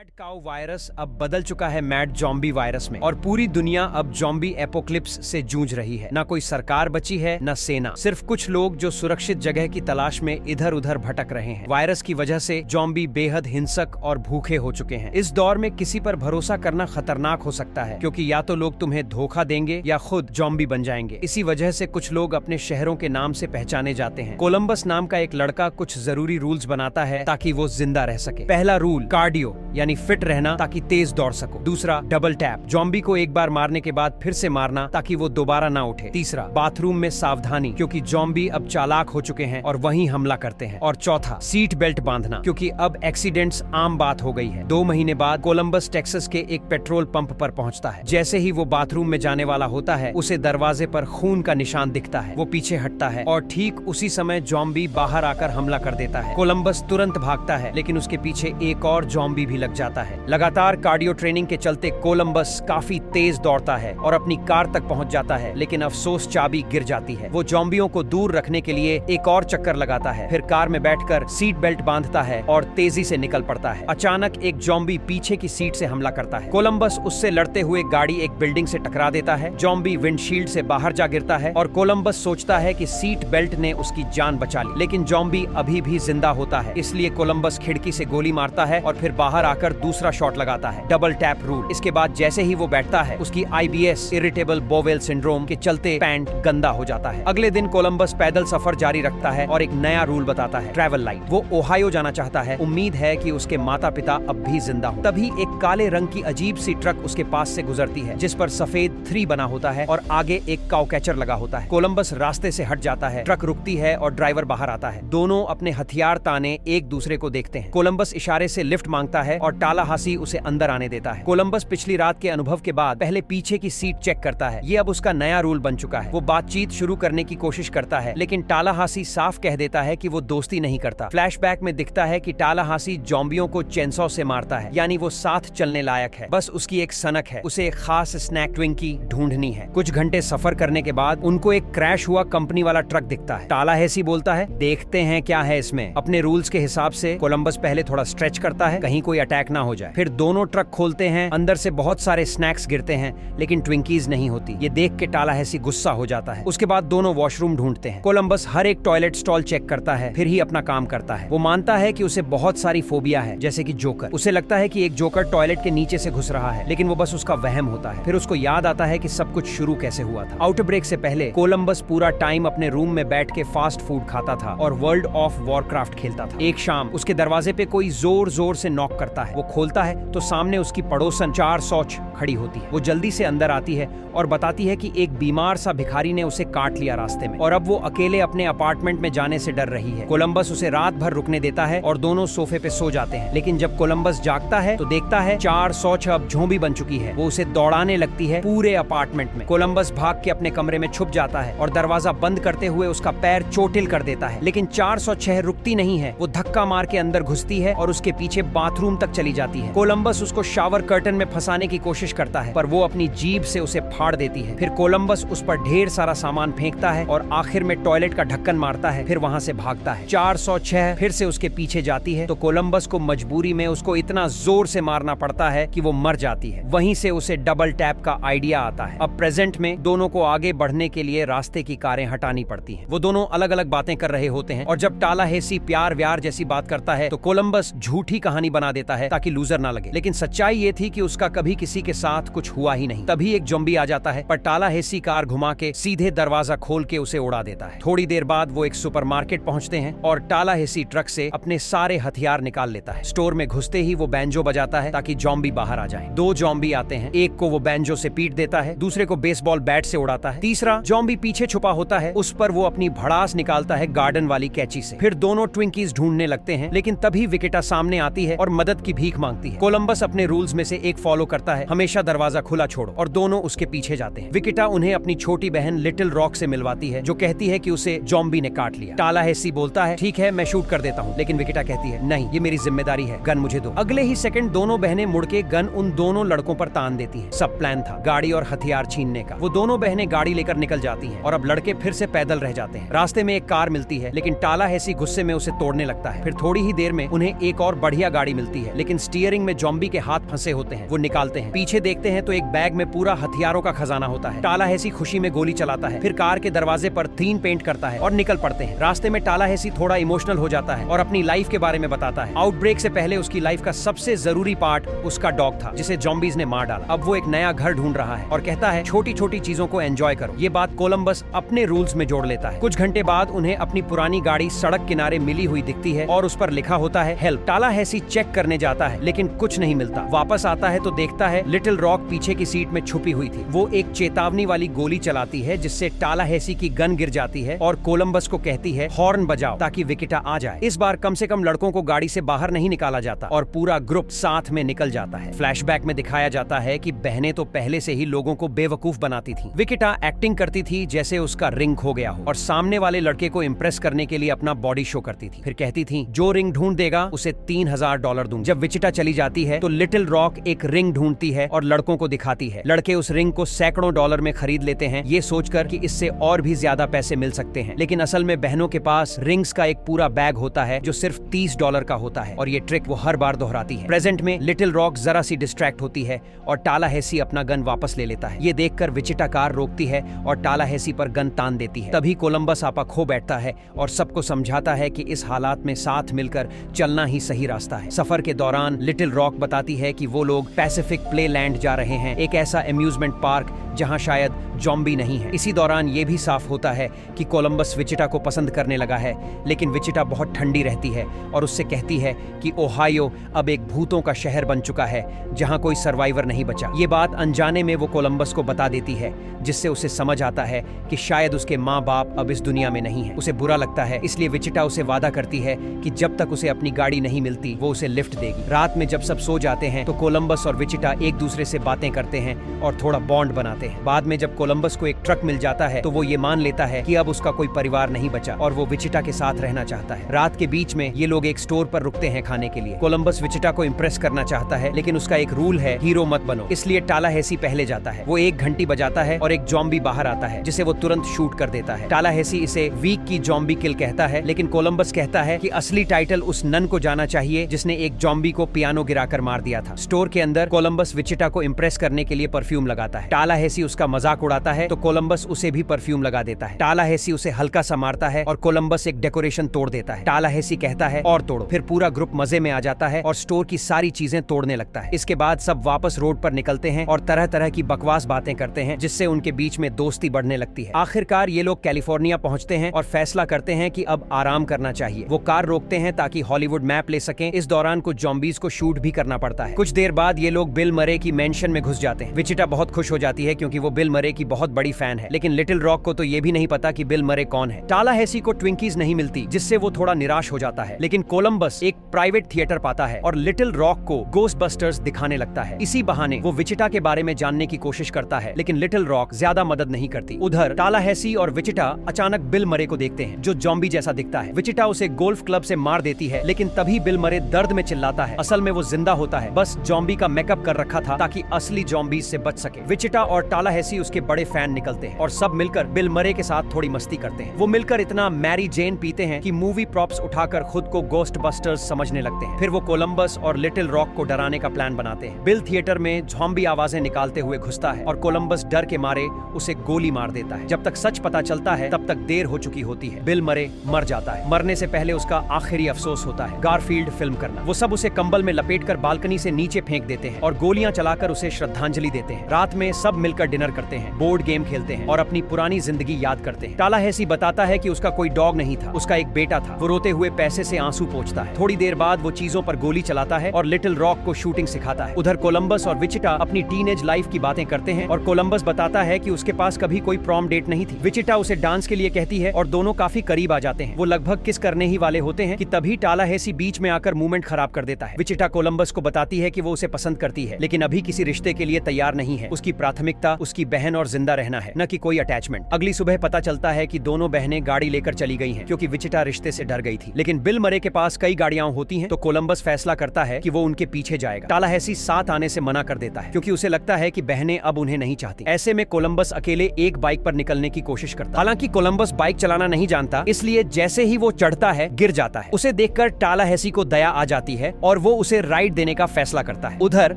Mad cow virus अब बदल चुका है मैड जॉम्बी वायरस में और पूरी दुनिया अब जॉम्बी एपोक्लिप्स से जूझ रही है। न कोई सरकार बची है न सेना, सिर्फ कुछ लोग जो सुरक्षित जगह की तलाश में इधर उधर भटक रहे हैं। वायरस की वजह से जॉम्बी बेहद हिंसक और भूखे हो चुके हैं। इस दौर में किसी पर भरोसा करना खतरनाक हो सकता है, क्योंकि या तो लोग तुम्हें धोखा देंगे या खुद जॉम्बी बन जाएंगे। इसी वजह से कुछ लोग अपने शहरों के नाम से पहचाने जाते हैं। कोलंबस नाम का एक लड़का कुछ जरूरी रूल्स बनाता है ताकि वो जिंदा रह सके। पहला रूल, कार्डियो यानी फिट रहना ताकि तेज दौड़ सको। दूसरा, डबल टैप, जॉम्बी को एक बार मारने के बाद फिर से मारना ताकि वो दोबारा ना उठे। तीसरा, बाथरूम में सावधानी, क्योंकि जॉम्बी अब चालाक हो चुके हैं और वहीं हमला करते हैं। और चौथा, सीट बेल्ट बांधना, क्योंकि अब एक्सीडेंट्स आम बात हो गई है। 2 महीने बाद कोलंबस टेक्सास के एक पेट्रोल पंप पर पहुंचता है। जैसे ही वो बाथरूम में जाने वाला होता है, उसे दरवाजे पर खून का निशान दिखता है। वो पीछे हटता है और ठीक उसी समय जॉम्बी बाहर आकर हमला कर देता है। कोलंबस तुरंत भागता है, लेकिन उसके पीछे एक और जॉम्बी भी लग जाता है। लगातार कार्डियो ट्रेनिंग के चलते कोलंबस काफी तेज दौड़ता है और अपनी कार तक पहुंच जाता है, लेकिन अफसोस चाबी गिर जाती है। वो जॉम्बियों को दूर रखने के लिए एक और चक्कर लगाता है, फिर कार में बैठकर सीट बेल्ट बांधता है और तेजी से निकल पड़ता है। अचानक एक जॉम्बी पीछे की सीट से हमला करता है। कोलंबस उससे लड़ते हुए गाड़ी एक बिल्डिंग से टकरा देता है। जॉम्बी विंडशील्ड से बाहर जा गिरता है और कोलंबस सोचता है कि सीट बेल्ट ने उसकी जान बचा ली, लेकिन जॉम्बी अभी भी जिंदा होता है। इसलिए कोलंबस खिड़की से गोली मारता है और फिर बाहर आकर दूसरा शॉट लगाता है, डबल टैप रूल। इसके बाद जैसे ही वो बैठता है, उसकी IBS इरिटेबल बोवेल सिंड्रोम के चलते पैंट गंदा हो जाता है। अगले दिन कोलंबस पैदल सफर जारी रखता है और एक नया रूल बताता है, ट्रैवल लाइट। वो ओहायो जाना चाहता है, उम्मीद है कि उसके माता पिता अब भी जिंदा हो। तभी एक काले रंग की अजीब सी ट्रक उसके पास से गुजरती है, जिस पर सफेद 3 बना होता है और आगे एक काउ कैचर लगा होता है। कोलंबस रास्ते से हट जाता है, ट्रक रुकती है और ड्राइवर बाहर आता है। दोनों अपने हथियार ताने एक दूसरे को देखते हैं। कोलंबस इशारे से लिफ्ट मांगता है और टालाहासी उसे अंदर आने देता है। कोलंबस पिछली रात के अनुभव के बाद पहले पीछे की सीट चेक करता है। ये अब उसका नया रूल बन चुका है। वो बातचीत शुरू करने की कोशिश करता है, लेकिन टालाहासी साफ कह देता है कि वो दोस्ती नहीं करता। फ्लैशबैक में दिखता है कि टालाहासी जॉम्बियों को चेनसॉ से मारता है, यानी वो साथ चलने लायक है। बस उसकी एक सनक है, उसे एक खास स्नैक ट्विंकी ढूंढनी है। कुछ घंटे सफर करने के बाद उनको एक क्रैश हुआ कंपनी वाला ट्रक दिखता है। टालाहासी बोलता है, देखते हैं क्या है इसमें। अपने रूल्स के हिसाब से कोलंबस पहले थोड़ा स्ट्रेच करता है, कहीं कोई अटैक ना हो जाए। फिर दोनों ट्रक खोलते हैं, अंदर से बहुत सारे स्नैक्स गिरते हैं, लेकिन ट्विंकीज नहीं होती। ये देख के टालाहासी गुस्सा हो जाता है। उसके बाद दोनों वॉशरूम ढूंढते हैं। कोलंबस हर एक टॉयलेट स्टॉल चेक करता है, फिर ही अपना काम करता है। वो मानता है कि उसे बहुत सारी फोबिया है, जैसे कि जोकर। उसे लगता है कि एक जोकर टॉयलेट के नीचे से घुस रहा है, लेकिन वो बस उसका वहम होता है। फिर उसको याद आता है कि सब कुछ शुरू कैसे हुआ था। आउट ब्रेक से पहले कोलंबस पूरा टाइम अपने रूम में बैठ के फास्ट फूड खाता था और वर्ल्ड ऑफ वॉरक्राफ्ट खेलता था। एक शाम उसके दरवाजे पे कोई जोर जोर से नॉक करता है। वो खोलता है तो सामने उसकी पड़ोसन 4 सौच खड़ी होती है। वो जल्दी से अंदर आती है और बताती है कि एक बीमार सा भिखारी ने उसे काट लिया रास्ते में और अब वो अकेले अपने अपार्टमेंट में जाने से डर रही है। कोलंबस उसे रात भर रुकने देता है और दोनों सोफे पे सो जाते हैं। लेकिन जब कोलंबस जागता है तो देखता है 4 सौच अब झोंबी बन चुकी है। वो उसे दौड़ाने लगती है पूरे अपार्टमेंट में। कोलंबस भाग के अपने कमरे में छुप जाता है और दरवाजा बंद करते हुए उसका पैर चोटिल कर देता है, लेकिन 406 रुकती नहीं है। वो धक्का मार के अंदर घुसती है और उसके पीछे बाथरूम तक चली जाती है। कोलंबस उसको शावर कर्टन में फंसाने की कोशिश करता है, पर वो अपनी जीभ से उसे फाड़ देती है। फिर कोलंबस उस पर ढेर सारा सामान फेंकता है और आखिर में टॉयलेट का ढक्कन मारता है, फिर वहां से भागता है। 406 फिर से उसके पीछे जाती है तो कोलंबस को मजबूरी में उसको इतना जोर से मारना पड़ता है कि वो मर जाती है। वहीं से उसे डबल टैप का आइडिया आता है। अब प्रेजेंट में दोनों को आगे बढ़ने के लिए रास्ते की कारें हटानी पड़ती हैं। वो दोनों अलग अलग बातें कर रहे होते हैं और जब टालाहासी प्यार व्यार जैसी बात करता है तो कोलंबस झूठी कहानी बना देता है ताकि लूजर ना लगे, लेकिन सच्चाई ये थी कि उसका कभी किसी के साथ कुछ हुआ ही नहीं। तभी एक ज़ॉम्बी आ जाता है, पर टालाहासी कार घुमा के सीधे दरवाजा खोल के उसे उड़ा देता है। थोड़ी देर बाद वो एक सुपरमार्केट पहुंचते हैं और टालाहासी ट्रक से अपने सारे हथियार निकाल लेता है। स्टोर में घुसते ही वो बैंजो बजाता है ताकि ज़ॉम्बी बाहर आ जाए। 2 ज़ॉम्बी आते हैं, एक को वो बैंजो से पीट देता है, दूसरे को बेसबॉल बैट से उड़ाता है। तीसरा ज़ॉम्बी पीछे छुपा होता है, उस पर वो अपनी भड़ास निकालता है गार्डन वाली कैंची से। फिर दोनों ट्विंकीज ढूंढने लगते हैं, लेकिन तभी विकेटा सामने आती है और मदद की भीख मांगती है। कोलंबस अपने रूल्स में से एक फॉलो करता है, हमेशा दरवाजा खुला छोड़ो, और दोनों उसके पीछे जाते हैं। विकेटा उन्हें अपनी छोटी बहन लिटिल रॉक से मिलवाती है, जो कहती है कि उसे ज़ॉम्बी ने काट लिया। टालाहासी बोलता है, ठीक है मैं शूट कर देता हूँ, लेकिन विकेटा कहती है, नहीं ये मेरी जिम्मेदारी है, गन मुझे दो। अगले ही सेकंड दोनों बहनें मुड़ के गन उन दोनों लड़कों पर तान देती हैं। सब प्लान था, गाड़ी और हथियार छीनने का। वो दोनों बहनें गाड़ी लेकर निकल जाती हैं और अब लड़के फिर से पैदल रह जाते हैं। रास्ते में एक कार मिलती है, लेकिन टालाहासी गुस्से में उसे तोड़ने लगता है। फिर थोड़ी ही देर में उन्हें एक और बढ़िया गाड़ी मिलती है, लेकिन लेकिन स्टीयरिंग में जॉम्बी के हाथ फंसे होते हैं। वो निकालते हैं, पीछे देखते हैं तो एक बैग में पूरा हथियारों का खजाना होता है। टालाहेसी खुशी में गोली चलाता है, फिर कार के दरवाजे पर थीम पेंट करता है और निकल पड़ते हैं। रास्ते में टालाहेसी थोड़ा इमोशनल हो जाता है और अपनी लाइफ के बारे में बताता है। आउटब्रेक से पहले उसकी लाइफ का सबसे जरूरी पार्ट उसका डॉग था, जिसे जॉम्बीज ने मार डाला। अब वो एक नया घर ढूंढ रहा है और कहता है छोटी छोटी चीजों को एंजॉय करो। ये बात कोलंबस अपने रूल्स में जोड़ लेता है। कुछ घंटे बाद उन्हें अपनी पुरानी गाड़ी सड़क किनारे मिली हुई दिखती है और उस पर लिखा होता है हेल्प। टालाहेसी चेक करने जाता है लेकिन कुछ नहीं मिलता। वापस आता है तो देखता है लिटिल रॉक पीछे की सीट में छुपी हुई थी। वो एक चेतावनी वाली गोली चलाती है जिससे टालाहेसी की गन गिर जाती है और कोलंबस को कहती है हॉर्न बजाओ ताकि विकिटा आ जाए। इस बार कम से कम लड़कों को गाड़ी से बाहर नहीं निकाला जाता और पूरा ग्रुप साथ में निकल जाता है। फ्लैशबैक में दिखाया जाता है कि बहनें तो पहले से ही लोगों को बेवकूफ बनाती थी। विकिटा एक्टिंग करती थी जैसे उसका रिंग खो गया हो और सामने वाले लड़के को इम्प्रेस करने के लिए अपना बॉडी शो करती थी। फिर कहती थी जो रिंग ढूंढ देगा उसे $3000 दूंगी। जब विचिटा चली जाती है तो लिटिल रॉक एक रिंग ढूंढती है और लड़कों को दिखाती है। लड़के उस रिंग को सैकड़ों डॉलर में खरीद लेते हैं, ये सोचकर कि इससे और भी ज्यादा पैसे मिल सकते हैं। लेकिन असल में बहनों के पास रिंग्स का एक पूरा बैग होता है जो सिर्फ $30 का होता है और ये ट्रिक वो हर बार दोहराती है। प्रेजेंट में लिटिल रॉक जरा सी डिस्ट्रैक्ट होती है और टालाहेसी अपना गन वापस ले लेता है। ये देखकर विचिटा कार रोकती है और टालाहेसी पर गन तान देती है। तभी कोलंबस आपा खो बैठता है और सबको समझाता है कि इस हालात में साथ मिलकर चलना ही सही रास्ता है। सफर के दौरान लिटिल रॉक बताती है कि वो लोग पैसिफिक प्ले लैंड जा रहे हैं, एक ऐसा अम्यूजमेंट पार्क जहां शायद जॉम्बी नहीं है। इसी दौरान ये भी साफ होता है कि कोलंबस विचिटा को पसंद करने लगा है, लेकिन विचिटा बहुत ठंडी रहती है और उससे कहती है कि ओहायो अब एक भूतों का शहर बन चुका है जहां कोई सर्वाइवर नहीं बचा। ये बात अनजाने में वो कोलंबस को बता देती है, जिससे उसे समझ आता है कि शायद उसके माँ बाप अब इस दुनिया में नहीं है। उसे बुरा लगता है, इसलिए विचिटा उसे वादा करती है कि जब तक उसे अपनी गाड़ी नहीं मिलती वो उसे लिफ्ट देगी। रात में जब सब सो जाते हैं तो कोलंबस और विचिटा एक दूसरे से बातें करते हैं और थोड़ा बॉन्ड बनाते हैं। बाद में जब कोलंबस को एक ट्रक मिल जाता है तो वो ये मान लेता है कि अब उसका कोई परिवार नहीं बचा और वो विचिटा के साथ रहना चाहता है। रात के बीच में ये लोग एक स्टोर पर रुकते हैं खाने के लिए। कोलंबस विचिटा को इम्प्रेस करना चाहता है, लेकिन उसका एक रूल है हीरो मत बनो, इसलिए टालाहेसी पहले जाता है। वो एक घंटी बजाता है और एक जॉम्बी बाहर आता है जिसे वो तुरंत शूट कर देता है। टालाहेसी इसे वीक की जॉम्बी किल कहता है, लेकिन कोलंबस कहता है कि असली टाइटल उस नन को जाना चाहिए जिसने एक जॉम्बी को पियानो गिराकर मार दिया था। स्टोर के अंदर कोलंबस विचिटा को इम्प्रेस करने के लिए परफ्यूम लगाता है। टालाहेसी उसका मजाक उड़ाता है तो कोलंबस उसे भी परफ्यूम लगा देता है। टालाहेसी उसे हल्का सा मारता है और कोलंबस एक डेकोरेशन तोड़ देता है। टालाहेसी कहता है और तोड़ो। फिर पूरा ग्रुप मजे में आ जाता है और स्टोर की सारी चीजें तोड़ने लगता है। इसके बाद सब वापस रोड पर निकलते हैं और तरह तरह की बकवास बातें करते हैं, जिससे उनके बीच में दोस्ती बढ़ने लगती है। आखिरकार ये लोग कैलिफोर्निया पहुंचते हैं और फैसला करते हैं कि अब आराम करना चाहिए। वो कार रोकते हैं ताकि हॉलीवुड मैप ले सकें। इस दौरान कुछ जॉम्बीज को शूट भी करना पड़ता है। कुछ देर बाद ये लोग बिल मरे की मेंशन में घुस जाते हैं। विचिटा बहुत खुश हो जाती है क्योंकि वो बिल मरे की बहुत बड़ी फैन है, लेकिन लिटिल रॉक को तो ये भी नहीं पता कि बिल मरे कौन है। टालाहेसी को ट्विंकीज नहीं मिलती, जिससे वो थोड़ा निराश हो जाता है, लेकिन कोलंबस एक प्राइवेट थिएटर पाता है और लिटिल रॉक को गोस्टबस्टर्स दिखाने लगता है। इसी बहाने वो विचिटा के बारे में जानने की कोशिश करता है, लेकिन लिटिल रॉक ज्यादा मदद नहीं करती। उधर टालाहेसी और विचिटा अचानक बिल मरे को देखते हैं, जो जॉम्बी जैसा दिखता है। विचिटा उसे गोल्फ क्लब से मार देती है, लेकिन तभी बिल मरे दर्द में चिल्लाता है। असल में वो जिंदा होता है, बस जॉम्बी का मेकअप कर रखा था ताकि असली जॉम्बीज से बच सके। विचिटा और टालाहेसी उसके बड़े फैन निकलते हैं और सब मिलकर बिल मरे के साथ थोड़ी मस्ती करते हैं। वो मिलकर इतना मैरी जेन पीते हैं कि मूवी प्रॉप्स उठाकर खुद को गोस्टबस्टर्स समझने लगते हैं। फिर वो कोलंबस और लिटिल रॉक को डराने का प्लान बनाते हैं। बिल थिएटर में ज़ॉम्बी आवाजें निकालते हुए घुसता है और कोलंबस डर के मारे उसे गोली मार देता है। जब तक सच पता चलता है तब तक देर हो चुकी होती है। बिल मरे मर जाता है। मरने से पहले उसका आखिरी अफसोस होता है गारफील्ड फिल्म करना। वो सब उसे कंबल में लपेटकर बालकनी से नीचे फेंक देते हैं और गोलियां चलाकर उसे श्रद्धांजलि देते हैं। रात में सब मिलकर डिनर करते हैं, बोर्ड गेम खेलते हैं और अपनी पुरानी जिंदगी याद करते हैं। टालाहेसी बताता है कि उसका कोई डॉग नहीं था, उसका एक बेटा था। वो रोते हुए पैसे से आंसू पोंछता है। थोड़ी देर बाद वो चीजों पर गोली चलाता है और लिटिल रॉक को शूटिंग सिखाता है। उधर कोलंबस और विचिटा अपनी टीनेज लाइफ की बातें करते हैं और कोलंबस बताता है कि उसके पास कभी कोई प्रॉम डेट नहीं थी। विचिटा उसे डांस के लिए कहती है और दोनों काफी करीब आ जाते हैं। वो लगभग किस करने ही वाले होते हैं कि तभी टालाहेसी बीच में आकर मूवमेंट खराब कर देता है। विचिटा कोलंबस को बताती है कि वो उसे पसंद करती है, लेकिन अभी किसी रिश्ते के लिए तैयार नहीं है। उसकी प्राथमिकता उसकी बहन और जिंदा रहना है, न कि कोई अटैचमेंट। अगली सुबह पता चलता है कि दोनों बहनें गाड़ी लेकर चली गई हैं, क्योंकि विचिटा रिश्ते से डर गई थी। लेकिन बिल मरे के पास कई गाड़ियां होती हैं, तो कोलंबस फैसला करता है कि वो उनके पीछे जाएगा। टालाहैसी साथ आने से मना कर देता है, क्योंकि उसे लगता है कि बहनें अब उन्हें नहीं चाहती। ऐसे में कोलंबस अकेले एक बाइक पर निकलने की कोशिश करता है। हालांकि कोलंबस बाइक चलाना नहीं जानता, इसलिए जैसे ही वो चढ़ता है गिर जाता है। उसे देखकर टालाहैसी को दया आ जाती है और वो उसे राइड देने का फैसला करता है। उधर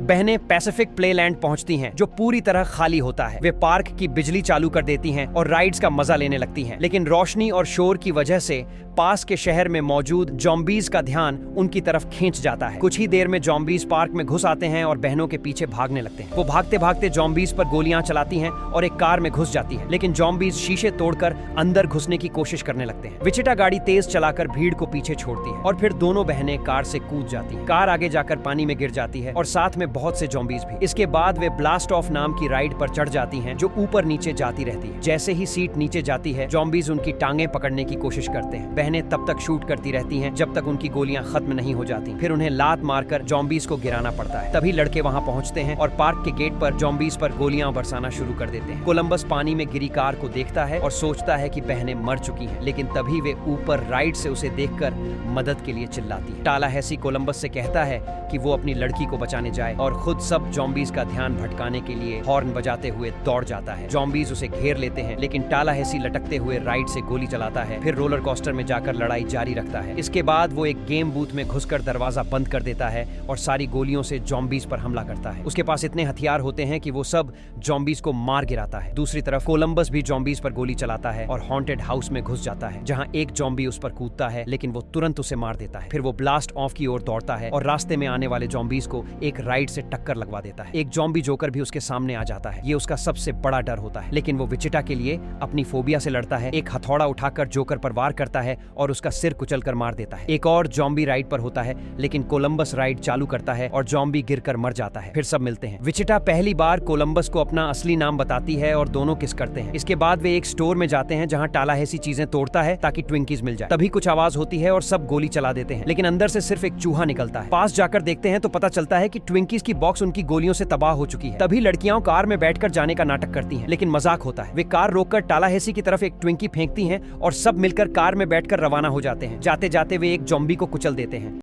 बहनें पैसिफिक प्लेलैंड पहुंचती हैं, जो पूरी तरह खाली होता है। वे पार्क की बिजली चालू कर देती हैं और राइड्स का मजा लेने लगती हैं। लेकिन रोशनी और शोर की वजह से पास के शहर में मौजूद जॉम्बीज का ध्यान उनकी तरफ खींच जाता है। कुछ ही देर में जॉम्बीज पार्क में घुस आते हैं और बहनों के पीछे भागने लगते हैं। वो भागते भागते जॉम्बीज पर गोलियां चलाती हैं और एक कार में घुस जाती है, लेकिन जॉम्बीज शीशे तोड़कर अंदर घुसने की कोशिश करने लगते हैं। विचिटा गाड़ी तेज चलाकर भीड़ को पीछे छोड़ती है और फिर दोनों बहनें कार से कूद जाती हैं। कार आगे जाकर पानी में गिर जाती है और साथ में बहुत से जॉम्बीज भी। इसके बाद वे ब्लास्ट ऑफ नाम की राइड पर चढ़ जाती हैं, जो ऊपर नीचे जाती रहती है। जैसे ही सीट नीचे जाती है, जॉम्बीज उनकी टांगें पकड़ने की कोशिश करते हैं। बहनें तब तक शूट करती रहती हैं जब तक उनकी गोलियां खत्म नहीं हो जाती। फिर उन्हें लात मारकर जॉम्बीज को गिराना पड़ता है। तभी लड़के वहां पहुंचते हैं और पार्क के गेट पर जॉम्बीज पर गोलियां बरसाना शुरू कर देते हैं। कोलंबस पानी में गिरी कार को देखता है और सोचता है कि बहनें मर चुकी हैं, लेकिन तभी वे ऊपर राइड से उसे देखकर मदद के लिए चिल्लाती है। टालाहैसी कोलंबस से कहता है कि वो अपनी लड़की को बचाने जाए और खुद सब जॉम्बीज का ध्यान भटकाने के लिए हॉर्न बजाते हुए दौड़ जाता है। जॉम्बीज उसे घेर लेते हैं, लेकिन टालाहैसी लटकते हुए राइड से गोली चलाता है। फिर रोलर कोस्टर में जाकर लड़ाई जारी रखता है। इसके बाद वो एक गेम बूथ में घुसकर दरवाजा बंद कर देता है और सारी गोलियों से जॉम्बीज पर हमला करता है। उसके पास इतने हथियार होते हैं कि वो सब जॉम्बीज को मार गिराता है। दूसरी तरफ कोलंबस भी जॉम्बीज पर गोली चलाता है और हॉन्टेड हाउस में घुस जाता है, जहां एक जॉम्बी उस पर कूदता है, लेकिन वो तुरंत उसे मार देता है। फिर वो ब्लास्ट ऑफ की ओर दौड़ता है और रास्ते में आने वाले जॉम्बीज को एक राइड से टक्कर लगवा देता है। एक जॉम्बी जोकर भी उसके सामने आ जाता है। ये उसका सबसे बड़ा डर होता है, लेकिन वो विचिटा के लिए अपनी फोबिया से लड़ता है। एक हथौड़ा उठाकर जोकर पर वार करता है और उसका सिर कुचलकर मार देता है। एक और जॉम्बी राइड पर होता है, लेकिन कोलंबस राइड चालू करता है और जॉम्बी गिरकर मर जाता है। फिर सब मिलते हैं। विचिटा पहली बार कोलंबस को अपना असली नाम बताती है और दोनों किस करते हैं। इसके बाद वे एक स्टोर में जाते हैं, जहां टालाहैसी चीजें तोड़ता है ताकि ट्विंकीज मिल जाए। तभी कुछ आवाज होती है और सब गोली चला देते हैं, लेकिन अंदर से सिर्फ एक चूहा निकलता है। पास जाकर देखते हैं तो पता चलता है कि ट्विंकीज की बॉक्स उनकी गोलियों से तबाह हो चुकी है। तभी लड़कियां कार में बैठकर जाने का नाटक करती हैं, लेकिन मजाक होता है। वे कार रोककर टालाहैसी की तरफ एक ट्विंकी फेंकती हैं और सब मिलकर कार में बैठकर रवाना हो जाते हैं। जाते जाते वे एक जॉम्बी को कुचल देते हैं।